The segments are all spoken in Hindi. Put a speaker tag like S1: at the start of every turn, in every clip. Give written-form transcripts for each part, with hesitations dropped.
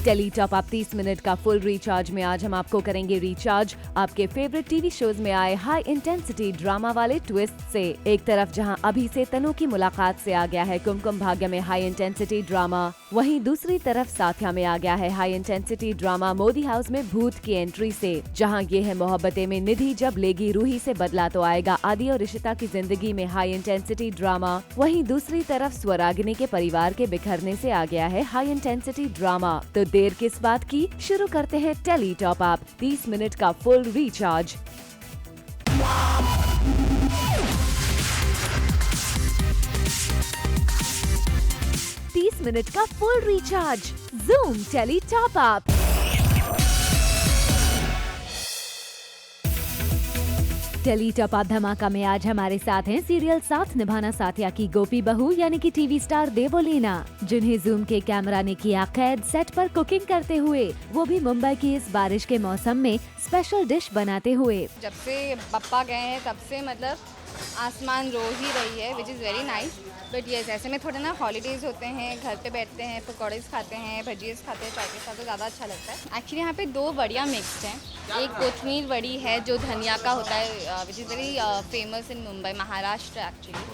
S1: टेली टॉप अप 30 मिनट का फुल रिचार्ज में आज हम आपको करेंगे रिचार्ज आपके फेवरेट टीवी शोज में आए हाई इंटेंसिटी ड्रामा वाले ट्विस्ट से। एक तरफ जहां अभी से तनु की मुलाकात से आ गया है कुमकुम भाग्य में हाई इंटेंसिटी ड्रामा, वहीं दूसरी तरफ साथिया में आ गया है high intensity drama Modi house में भूत की एंट्री से। जहां ये है मोहब्बतें में निधि जब लेगी रूही से बदला तो आएगा आदि और रिशिता की जिंदगी में हाई इंटेंसिटी ड्रामा, वहीं दूसरी तरफ स्वरागिनी के परिवार के बिखरने से आ गया है हाई इंटेंसिटी ड्रामा। तो देर किस बात की, शुरू करते हैं टेली टॉप अप 30 मिनट का फुल रिचार्ज। मिनट का full recharge Zoom tele top up. Tele top up धमाका में आज हमारे साथ हैं सीरियल साथ निभाना साथिया की गोपी बहू यानी कि टीवी स्टार देवोलीना, जिन्हें जूम के कैमरा ने किया कैद सेट पर कुकिंग करते हुए, वो भी मुंबई की इस बारिश के मौसम में स्पेशल डिश बनाते हुए।
S2: जब से पप्पा गए हैं तब से मतलब आसमान रो ही रही है, which is very nice. But ये ऐसे में थोड़े ना हॉलीडेज़ होते हैं, घर पे बैठते हैं, पकौड़े खाते हैं, भजियास खाते हैं चाय के साथ, तो ज़्यादा अच्छा लगता है। एक्चुअली यहाँ पे दो बढ़िया मिक्स्ड हैं। एक कोथमीर वड़ी है जो धनिया का होता है, which is very famous in Mumbai, Maharashtra actually,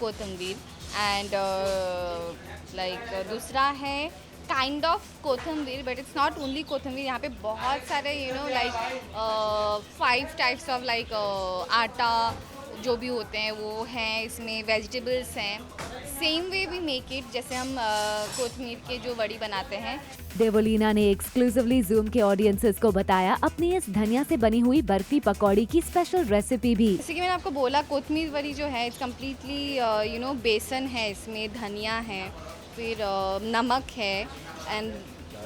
S2: कोथमीर। एंड लाइक दूसरा है काइंड ऑफ कोथमीर, बट इट्स नॉट ओनली कोथमीर। यहाँ पे बहुत सारे लाइक 5 टाइप्स ऑफ लाइक आटा जो भी होते हैं वो हैं, इसमें वेजिटेबल्स हैं। Same way we make it, जैसे हम कोथमीर के जो वड़ी बनाते हैं।
S1: देवोलीना ने एक्सक्लूसिवली जूम के ऑडियंसेस को बताया अपनी इस धनिया से बनी हुई बर्फी पकौड़ी की स्पेशल रेसिपी भी।
S2: जैसे कि मैंने आपको बोला, कोथमीर वड़ी जो है इट्स कम्प्लीटली बेसन है, इसमें धनिया है, फिर नमक है एंड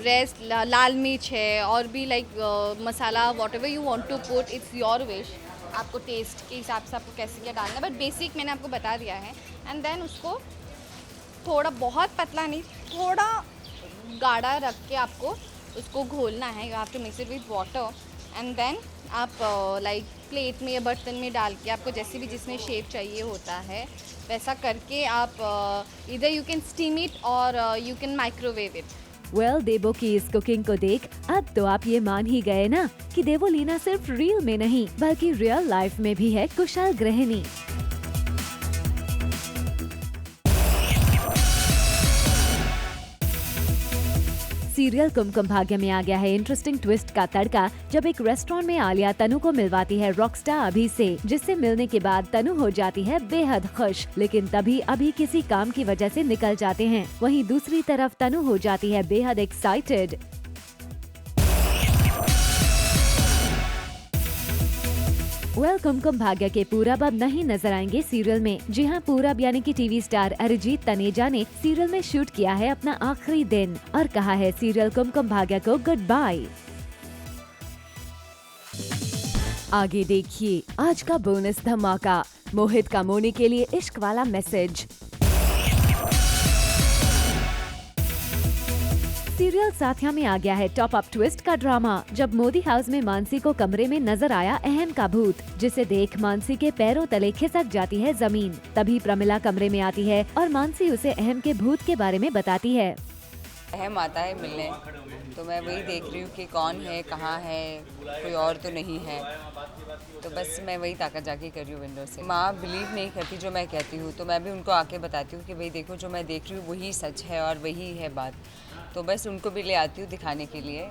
S2: रेस्ट लाल मिर्च है, और भी like masala whatever you want to put, it's your wish, आपको टेस्ट के हिसाब से आपको कैसे क्या डालना है, बट बेसिक मैंने आपको बता दिया है। एंड देन उसको थोड़ा, बहुत पतला नहीं, थोड़ा गाढ़ा रख के आपको उसको घोलना है। You have to mix it with water and then आप लाइक प्लेट में या बर्तन में डाल के आपको जैसे भी जिसमें शेप चाहिए होता है वैसा करके आप इधर यू कैन स्टीम इट और you can microwave it.
S1: Well, देवो की इस कुकिंग को देख अब तो आप ये मान ही गए ना कि देवोलीना सिर्फ रील में नहीं बल्कि रियल लाइफ में भी है कुशल गृहिणी। सीरियल कुमकुम भाग्य में आ गया है इंटरेस्टिंग ट्विस्ट का तड़का, जब एक रेस्टोरेंट में आलिया तनु को मिलवाती है रॉकस्टार अभी से, जिससे मिलने के बाद तनु हो जाती है बेहद खुश, लेकिन तभी अभी किसी काम की वजह से निकल जाते हैं। वहीं दूसरी तरफ तनु हो जाती है बेहद एक्साइटेड। कुमकुम भाग्य के पूरब अब नहीं नजर आएंगे सीरियल में। जी हाँ, पूरब यानी कि टीवी स्टार अरिजीत तनेजा ने सीरियल में शूट किया है अपना आखिरी दिन और कहा है सीरियल कुमकुम भाग्य को गुड बाय। आगे देखिए आज का बोनस धमाका, मोहित का मोनी के लिए इश्क वाला मैसेज। सीरियल साथिया में आ गया है टॉप अप ट्विस्ट का ड्रामा, जब मोदी हाउस में मानसी को कमरे में नजर आया अहम का भूत, जिसे देख मानसी के पैरों तले खिसक जाती है जमीन। तभी प्रमिला कमरे में आती है और मानसी उसे अहम के भूत के बारे में बताती है।
S3: अहम आता है मिलने, तो मैं वही देख रही हूँ कि कौन है, कहाँ है, कोई और तो नहीं है, तो बस मैं वही ताका जाकी कर रही हूँ विंडो से। माँ बिलीव नहीं करती जो मैं कहती हूँ, तो मैं भी उनको आके बताती हूँ कि भाई देखो जो मैं देख रही हूँ वही सच है और वही है बात, तो बस उनको भी ले आती हूँ दिखाने के लिए।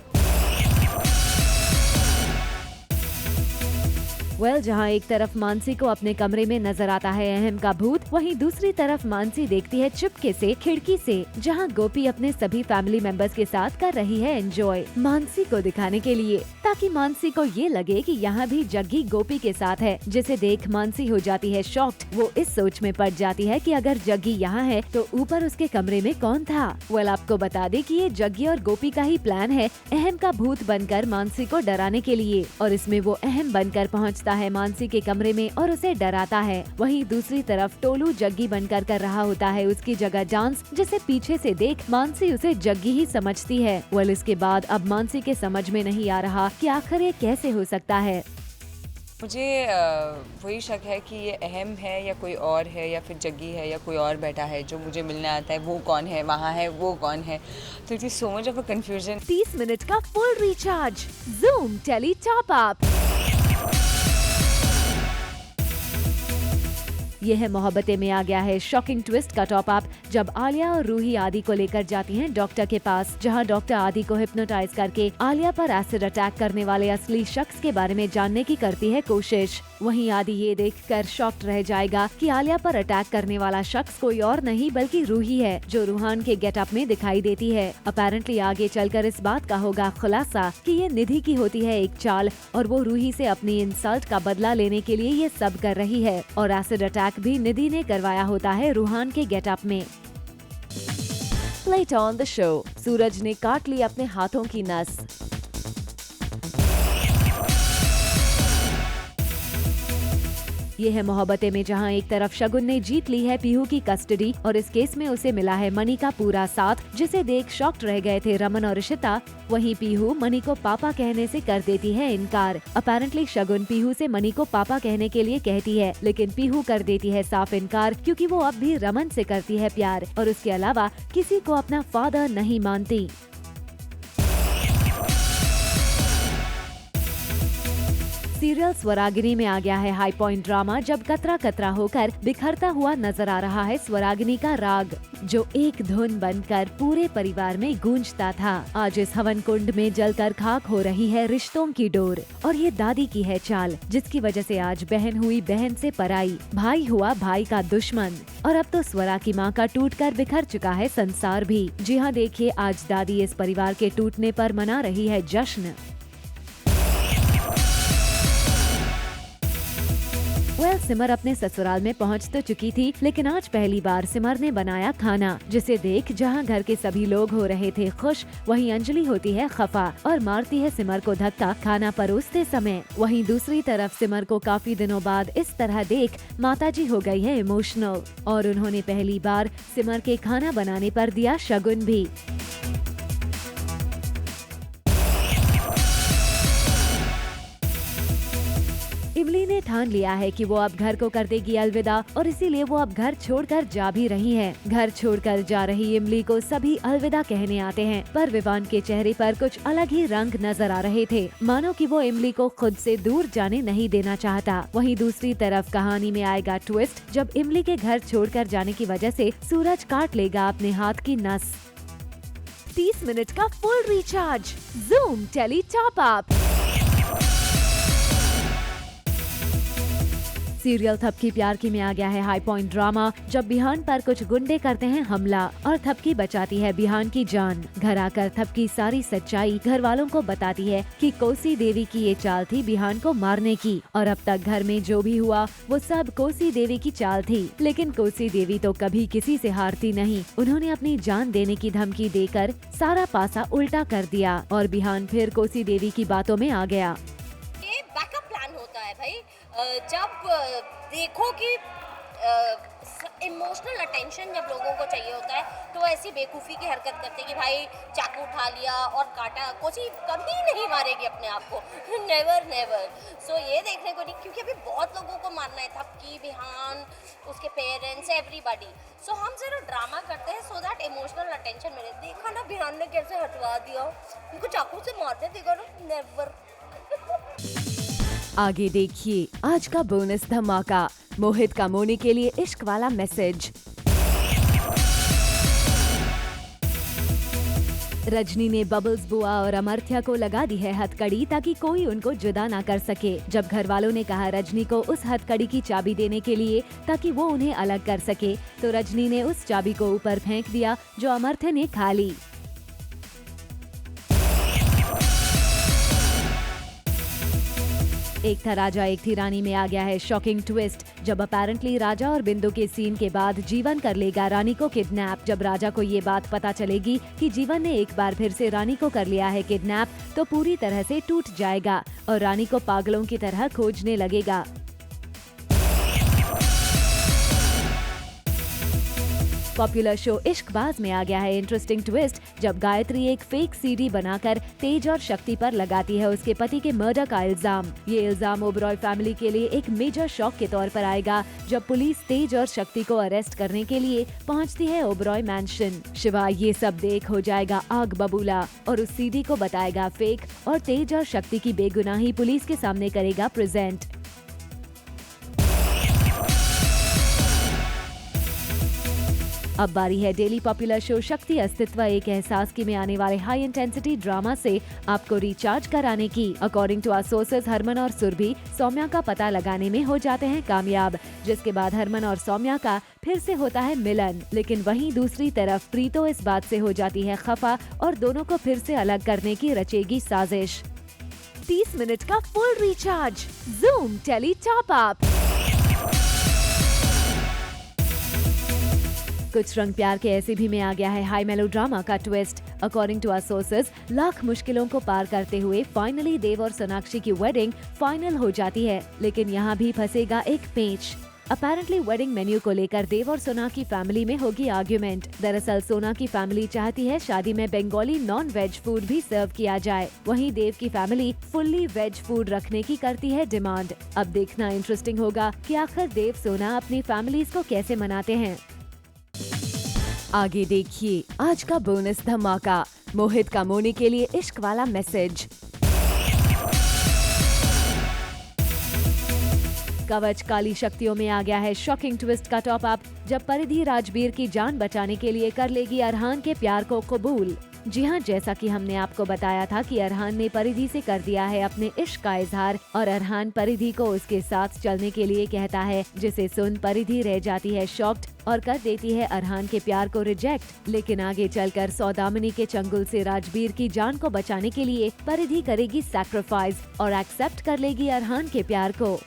S1: जहाँ एक तरफ मानसी को अपने कमरे में नजर आता है अहम का भूत, वहीं दूसरी तरफ मानसी देखती है चुपके से खिड़की से, जहाँ गोपी अपने सभी फैमिली मेंबर्स के साथ कर रही है एंजॉय, मानसी को दिखाने के लिए, ताकि मानसी को ये लगे कि यहाँ भी जग्गी गोपी के साथ है, जिसे देख मानसी हो जाती है शॉक्ड। वो इस सोच में पड़ जाती है कि अगर जग्गी यहाँ है तो ऊपर उसके कमरे में कौन था। आपको बता दे कि ये जग्गी और गोपी का ही प्लान है अहम का भूत बनकर मानसी को डराने के लिए, और इसमें वो अहम बनकर पहुँचता है मानसी के कमरे में और उसे डराता है। वहीं दूसरी तरफ टोलू जग्गी बनकर कर रहा होता है उसकी जगह डांस, जिसे पीछे से देख मानसी उसे जग्गी ही समझती है। इसके बाद अब मानसी के समझ में नहीं आ रहा कि आखिर ये कैसे हो सकता है।
S3: मुझे वही शक है कि ये अहम है या कोई और है, या फिर जग्गी है या कोई और बैठा है जो मुझे मिलने आता है, वो कौन है, वहाँ है वो कौन है। तो it is so much of a confusion.
S1: 30 minute का full recharge Zoom tele top up. Yeh Hai Mohabbatein में आ गया है शॉकिंग ट्विस्ट का टॉप अप, जब आलिया और रूही आदि को लेकर जाती हैं डॉक्टर के पास, जहां डॉक्टर आदि को हिप्नोटाइज करके आलिया पर एसिड अटैक करने वाले असली शख्स के बारे में जानने की करती है कोशिश। वहीं आदि ये देखकर शॉक्ड रह जाएगा कि आलिया पर अटैक करने वाला शख्स कोई और नहीं बल्कि रूही है, जो रूहान के गेटअप में दिखाई देती है। अपेरेंटली आगे चलकर इस बात का होगा खुलासा कि ये निधि की होती है एक चाल, और वो रूही से अपनी इंसल्ट का बदला लेने के लिए ये सब कर रही है, और एसिड अटैक भी निधि ने करवाया होता है रूहान के गेटअप में। लेटर ऑन द शो, सूरज ने काट ली अपने हाथों की नस। ये है मोहब्बतें में, जहां एक तरफ शगुन ने जीत ली है पीहू की कस्टडी और इस केस में उसे मिला है मनी का पूरा साथ, जिसे देख शॉक्ड रह गए थे रमन और इशिता। वहीं पीहू मनी को पापा कहने से कर देती है इनकार। अपेरेंटली शगुन पीहू से मनी को पापा कहने के लिए कहती है, लेकिन पीहू कर देती है साफ इनकार, क्योंकि वो अब भी रमन से करती है प्यार और उसके अलावा किसी को अपना फादर नहीं मानती। सीरियल स्वरागिनी में आ गया है हाई पॉइंट ड्रामा, जब कतरा कतरा होकर बिखरता हुआ नजर आ रहा है स्वरागिनी का राग, जो एक धुन बनकर पूरे परिवार में गूंजता था। आज इस हवन कुंड में जलकर खाक हो रही है रिश्तों की डोर, और ये दादी की है चाल, जिसकी वजह से आज बहन हुई बहन से पराई, भाई हुआ भाई का दुश्मन, और अब तो स्वरा की माँ का टूटकर बिखर चुका है संसार भी। जी हाँ, देखिए आज दादी इस परिवार के टूटने पर मना रही है जश्न। सिमर अपने ससुराल में पहुंच तो चुकी थी, लेकिन आज पहली बार सिमर ने बनाया खाना, जिसे देख जहां घर के सभी लोग हो रहे थे खुश, वहीं अंजलि होती है खफा और मारती है सिमर को धक्का खाना परोसते समय। वहीं दूसरी तरफ सिमर को काफी दिनों बाद इस तरह देख माताजी हो गई है इमोशनल, और उन्होंने पहली बार सिमर के खाना बनाने पर दिया शगुन भी। इमली ने ठान लिया है कि वो अब घर को कर देगी अलविदा, और इसीलिए वो अब घर छोड़कर जा भी रही है। घर छोड़कर जा रही इमली को सभी अलविदा कहने आते हैं, पर विवान के चेहरे पर कुछ अलग ही रंग नजर आ रहे थे, मानो कि वो इमली को खुद से दूर जाने नहीं देना चाहता। वहीं दूसरी तरफ कहानी में आएगा ट्विस्ट, जब इमली के घर छोड़कर जाने की वजह से सूरज काट लेगा अपने हाथ की नस। 30 मिनट का full recharge Zoom tele top up. Serial Thapki Pyaar Ki में आ गया है हाई पॉइंट ड्रामा, जब बिहान पर कुछ गुंडे करते हैं हमला और थपकी बचाती है बिहान की जान। घर आकर थपकी सारी सच्चाई घर वालों को बताती है कि कोसी देवी की ये चाल थी बिहान को मारने की, और अब तक घर में जो भी हुआ वो सब कोसी देवी की चाल थी। लेकिन कोसी देवी तो कभी किसी से हारती नहीं, उन्होंने अपनी जान देने की धमकी देकर सारा पासा उल्टा कर दिया, और बिहान फिर कोसी देवी की बातों में आ गया।
S4: ये बैकअप प्लान होता है भाई, जब देखो कि इमोशनल अटेंशन जब लोगों को चाहिए होता है तो ऐसी बेवकूफ़ी की हरकत करते कि भाई चाकू उठा लिया और काटा। कोई कभी नहीं मारेगी अपने आप को, नेवर नेवर। सो ये देखने को नहीं, क्योंकि अभी बहुत लोगों को मारना है, थपकी, बिहान, उसके पेरेंट्स, एवरीबॉडी। सो हम जरा ड्रामा करते हैं सो दैट इमोशनल अटेंशन मिले। देखा ना बिहान ने कैसे हटवा दिया, उनको चाकू से मारते देखा ना, नेवर।
S1: आगे देखिए आज का बोनस धमाका, मोहित का मोनी के लिए इश्क वाला मैसेज। रजनी ने बबल्स बुआ और अमर्थ्या को लगा दी है हथकड़ी, ताकि कोई उनको जुदा ना कर सके। जब घर वालों ने कहा रजनी को उस हथकड़ी की चाबी देने के लिए ताकि वो उन्हें अलग कर सके, तो रजनी ने उस चाबी को ऊपर फेंक दिया, जो अमर्थ्या ने खा ली। एक था राजा एक थी रानी में आ गया है शॉकिंग ट्विस्ट, जब अपेरेंटली राजा और बिंदु के सीन के बाद जीवन कर लेगा रानी को किडनैप। जब राजा को ये बात पता चलेगी कि जीवन ने एक बार फिर से रानी को कर लिया है किडनैप, तो पूरी तरह से टूट जाएगा और रानी को पागलों की तरह खोजने लगेगा। पॉपुलर शो इश्कबाज में आ गया है इंटरेस्टिंग ट्विस्ट, जब गायत्री एक फेक सीडी बनाकर तेज और शक्ति पर लगाती है उसके पति के मर्डर का इल्जाम। ये इल्जाम ओबरॉय फैमिली के लिए एक मेजर शॉक के तौर पर आएगा जब पुलिस तेज और शक्ति को अरेस्ट करने के लिए पहुंचती है ओबरॉय मैंशन। शिवा ये सब देख हो जाएगा आग बबूला और उस सीडी को बताएगा फेक और तेज और शक्ति की बेगुनाही पुलिस के सामने करेगा प्रेजेंट। अब बारी है डेली पॉपुलर शो शक्ति अस्तित्व एक एहसास की में आने वाले हाई इंटेंसिटी ड्रामा से आपको रिचार्ज कराने की। According to our sources, Harman और सुरभि सौम्या का पता लगाने में हो जाते हैं कामयाब, जिसके बाद हरमन और सौम्या का फिर से होता है मिलन। लेकिन वहीं दूसरी तरफ प्रीतो इस बात से हो जाती है खफा और दोनों को फिर से अलग करने की रचेगी साजिश। 30 मिनट का full recharge, zoom tele top up. कुछ रंग प्यार के ऐसे भी में आ गया है हाई मेलोड्रामा का twist. According to our sources, lakh मुश्किलों को पार करते हुए फाइनली देव और सोनाक्षी की वेडिंग फाइनल हो जाती है, लेकिन यहाँ भी फंसेगा एक पेंच। अपेरेंटली वेडिंग मेन्यू को लेकर देव और सोना की फैमिली में होगी आर्ग्यूमेंट। दरअसल सोना की फैमिली चाहती है शादी में बंगाली नॉन वेज फूड भी सर्व किया जाए, वहीं देव की फैमिली फुल्ली वेज फूड रखने की करती है डिमांड। अब देखना इंटरेस्टिंग होगा कि आखिर देव सोना अपनी फैमिलीज को कैसे मनाते हैं। आगे देखिए आज का बोनस धमाका, मोहित का मोनी के लिए इश्क वाला मैसेज। कवच काली शक्तियों में आ गया है शॉकिंग ट्विस्ट का टॉप अप, जब परिधि राजवीर की जान बचाने के लिए कर लेगी अरहान के प्यार को कबूल। जी हाँ, जैसा कि हमने आपको बताया था कि अरहान ने परिधि से कर दिया है अपने इश्क का इजहार और अरहान परिधि को उसके साथ चलने के लिए कहता है, जिसे सुन परिधि रह जाती है शॉक्ड और कर देती है अरहान के प्यार को रिजेक्ट। लेकिन आगे चलकर सौदामिनी के चंगुल से राजवीर की जान को बचाने के लिए परिधि करेगी सैक्रिफाइस और एक्सेप्ट कर लेगी अरहान के प्यार को।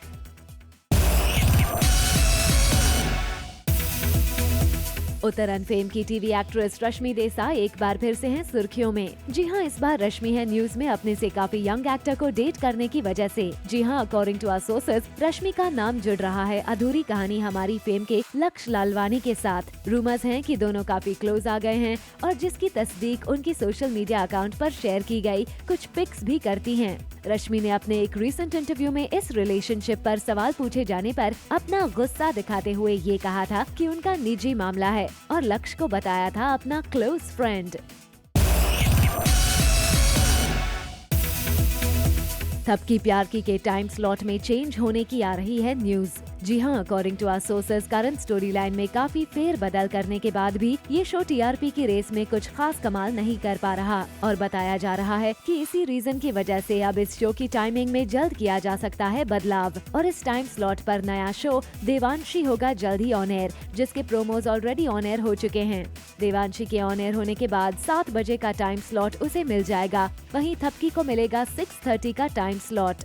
S1: उत्तरन फेम की टीवी एक्ट्रेस रश्मि देसाई एक बार फिर से हैं सुर्खियों में। जी हाँ, इस बार रश्मि है न्यूज में अपने से काफी यंग एक्टर को डेट करने की वजह से। जी हाँ, अकॉर्डिंग टू आवर सोर्सेज, रश्मि का नाम जुड़ रहा है अधूरी कहानी हमारी फेम के लक्ष्य लालवानी के साथ। रूमर्स हैं कि दोनों काफी क्लोज आ गए हैं और जिसकी तस्दीक उनकी सोशल मीडिया अकाउंट पर शेयर की गई कुछ पिक्स भी करती हैं। रश्मि ने अपने एक रीसेंट इंटरव्यू में इस रिलेशनशिप पर सवाल पूछे जाने पर अपना गुस्सा दिखाते हुए ये कहा था कि उनका निजी मामला है और लक्ष्य को बताया था अपना क्लोज फ्रेंड। थपकी प्यार की के टाइम स्लॉट में चेंज होने की आ रही है न्यूज। जी हाँ, according to our sources, current story line में काफी फेर बदल करने के बाद भी ये शो टीआरपी की रेस में कुछ खास कमाल नहीं कर पा रहा और बताया जा रहा है कि इसी रीजन की वजह से अब इस शो की टाइमिंग में जल्द किया जा सकता है बदलाव और इस टाइम स्लॉट पर नया शो देवांशी होगा जल्द ही ऑन एयर, जिसके प्रोमोज ऑलरेडी ऑन एयर हो चुके हैं। देवांशी के ऑन एयर होने के बाद 7 बजे का टाइम स्लॉट उसे मिल जाएगा, वहीं थपकी को मिलेगा 6:30 का टाइम स्लॉट।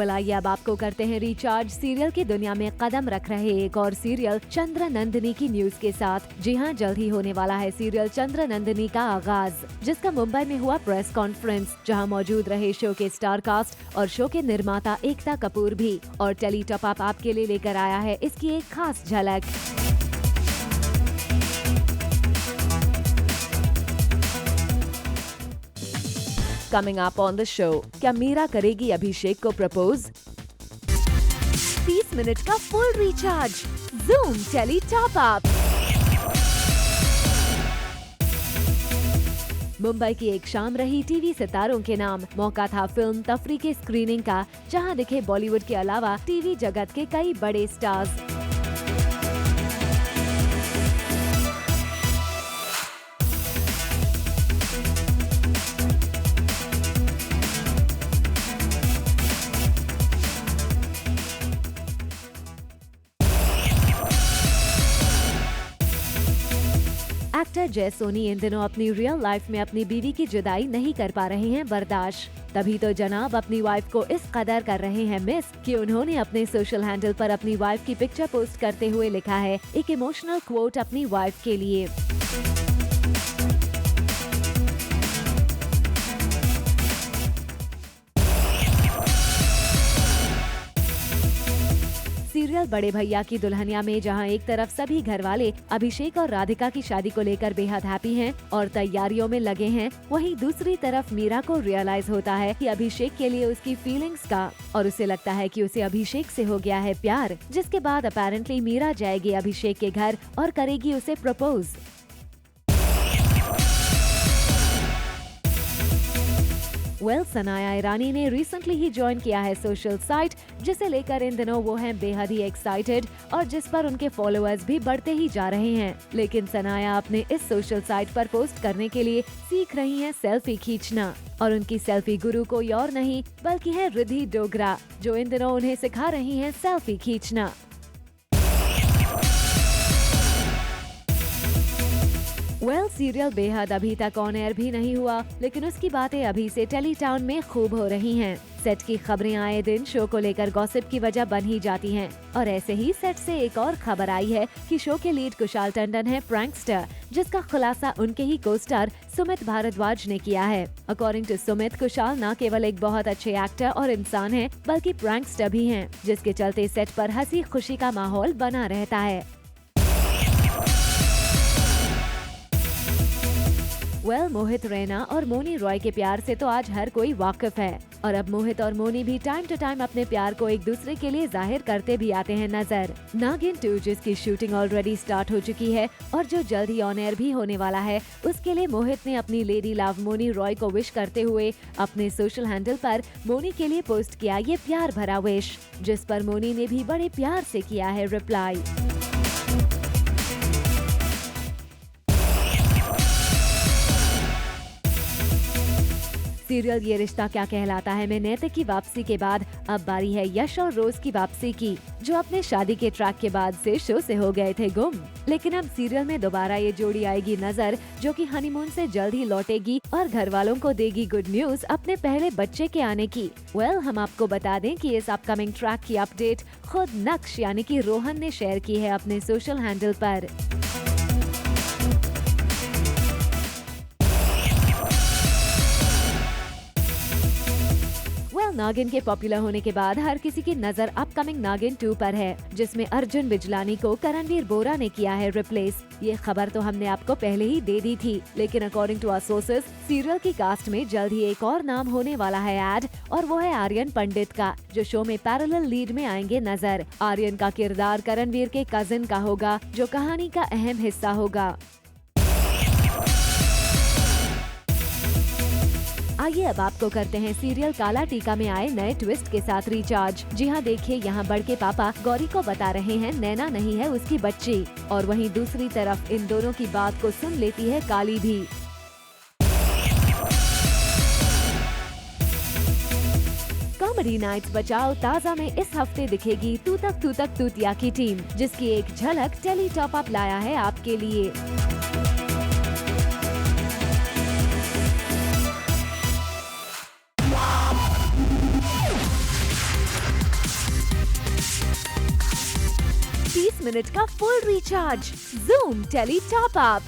S1: आइए अब आपको करते हैं रिचार्ज सीरियल की दुनिया में कदम रख रहे एक और सीरियल चंद्रनंदिनी की न्यूज के साथ। जी हां, जल्द ही होने वाला है सीरियल चंद्रनंदिनी का आगाज, जिसका मुंबई में हुआ प्रेस कॉन्फ्रेंस, जहां मौजूद रहे शो के स्टार कास्ट और शो के निर्माता एकता कपूर भी। और टेली टॉप अप आपके लिए लेकर आया है इसकी एक खास झलक। Coming up on the show, क्या मीरा करेगी अभिषेक को प्रपोज? 30 मिनट का full recharge, zoom tele top up. Mumbai की एक शाम रही टीवी सितारों के नाम। मौका था फिल्म तफरी के स्क्रीनिंग का, जहां दिखे बॉलीवुड के अलावा टीवी जगत के कई बड़े स्टार्स। एक्टर जय सोनी इन दिनों अपनी रियल लाइफ में अपनी बीवी की जुदाई नहीं कर पा रहे हैं बर्दाश्त। तभी तो जनाब अपनी वाइफ को इस कदर कर रहे हैं मिस कि उन्होंने अपने सोशल हैंडल पर अपनी वाइफ की पिक्चर पोस्ट करते हुए लिखा है एक इमोशनल क्वोट अपनी वाइफ के लिए। सीरियल बड़े भैया की दुल्हनिया में जहां एक तरफ सभी घर वाले अभिषेक और राधिका की शादी को लेकर बेहद हैप्पी हैं और तैयारियों में लगे हैं, वहीं दूसरी तरफ मीरा को रियलाइज होता है कि अभिषेक के लिए उसकी फीलिंग्स का और उसे लगता है कि उसे अभिषेक से हो गया है प्यार, जिसके बाद अपेरेंटली मीरा जाएगी अभिषेक के घर और करेगी उसे प्रपोज। सनाया ईरानी ने रिसेंटली ही ज्वाइन किया है सोशल साइट, जिसे लेकर इन दिनों वो हैं बेहद ही एक्साइटेड और जिस पर उनके फॉलोअर्स भी बढ़ते ही जा रहे हैं। लेकिन सनाया अपने इस सोशल साइट पर पोस्ट करने के लिए सीख रही हैं सेल्फी खींचना और उनकी सेल्फी गुरु कोई और नहीं बल्कि है रिद्धि डोगरा, जो इन दिनों उन्हें सिखा रही हैं सेल्फी खींचना। सीरियल बेहद अभी तक ऑन एयर भी नहीं हुआ, लेकिन उसकी बातें अभी से टेली टाउन में खूब हो रही हैं। सेट की खबरें आए दिन शो को लेकर गॉसिप की वजह बन ही जाती हैं और ऐसे ही सेट से एक और खबर आई है कि शो के लीड कुशाल टंडन है प्रैंकस्टर, जिसका खुलासा उनके ही को-स्टार सुमित भारद्वाज ने किया है। अकॉर्डिंग टू सुमित, कुशाल न केवल एक बहुत अच्छे एक्टर और इंसान है बल्कि प्रैंकस्टर भी हैं, जिसके चलते सेट पर हंसी खुशी का माहौल बना रहता है। मोहित रैना और मोनी रॉय के प्यार से तो आज हर कोई वाकिफ है और अब मोहित और मोनी भी टाइम टू टाइम अपने प्यार को एक दूसरे के लिए जाहिर करते भी आते हैं नजर। नागिन 2 जिसकी शूटिंग ऑलरेडी स्टार्ट हो चुकी है और जो जल्द ही ऑन एयर भी होने वाला है, उसके लिए मोहित ने अपनी लेडी लव मोनी रॉय को विश करते हुए अपने सोशल हैंडल पर मोनी के लिए पोस्ट किया ये प्यार भरा विश, जिस पर मोनी ने भी बड़े प्यार से किया है रिप्लाई। सीरियल ये रिश्ता क्या कहलाता है में नैतिक की वापसी के बाद अब बारी है यश और रोज की वापसी की, जो अपने शादी के ट्रैक के बाद से शो से हो गए थे गुम। लेकिन अब सीरियल में दोबारा ये जोड़ी आएगी नजर, जो कि हनीमून से जल्द ही लौटेगी और घर वालों को देगी गुड न्यूज अपने पहले बच्चे के आने की। हम आपको बता दें कि इस अपकमिंग ट्रैक की अपडेट खुद नक्श यानी कि रोहन ने शेयर की है अपने सोशल हैंडल पर। नागिन के पॉपुलर होने के बाद हर किसी की नजर अपकमिंग नागिन 2 पर है, जिसमें अर्जुन बिजलानी को करणवीर बोरा ने किया है रिप्लेस। ये खबर तो हमने आपको पहले ही दे दी थी, लेकिन according to our sources serial की कास्ट में जल्द ही एक और नाम होने वाला है ऐड, और वो है आर्यन पंडित का, जो शो में पैरेलल लीड में आएंगे नजर। आर्यन का किरदार करणवीर के कजिन का होगा, जो कहानी का अहम हिस्सा होगा। आइए अब आपको करते हैं सीरियल काला टीका में आए नए ट्विस्ट के साथ रिचार्ज। जी हाँ, देखिए यहाँ बड़के पापा गौरी को बता रहे हैं नैना नहीं है उसकी बच्ची, और वहीं दूसरी तरफ इन दोनों की बात को सुन लेती है काली भी। कॉमेडी नाइट्स बचाओ ताजा में इस हफ्ते दिखेगी तू तक तूतिया की टीम, जिसकी एक झलक टेली टॉप अप लाया है आपके लिए। मिनट का full recharge, Zoom tele top up.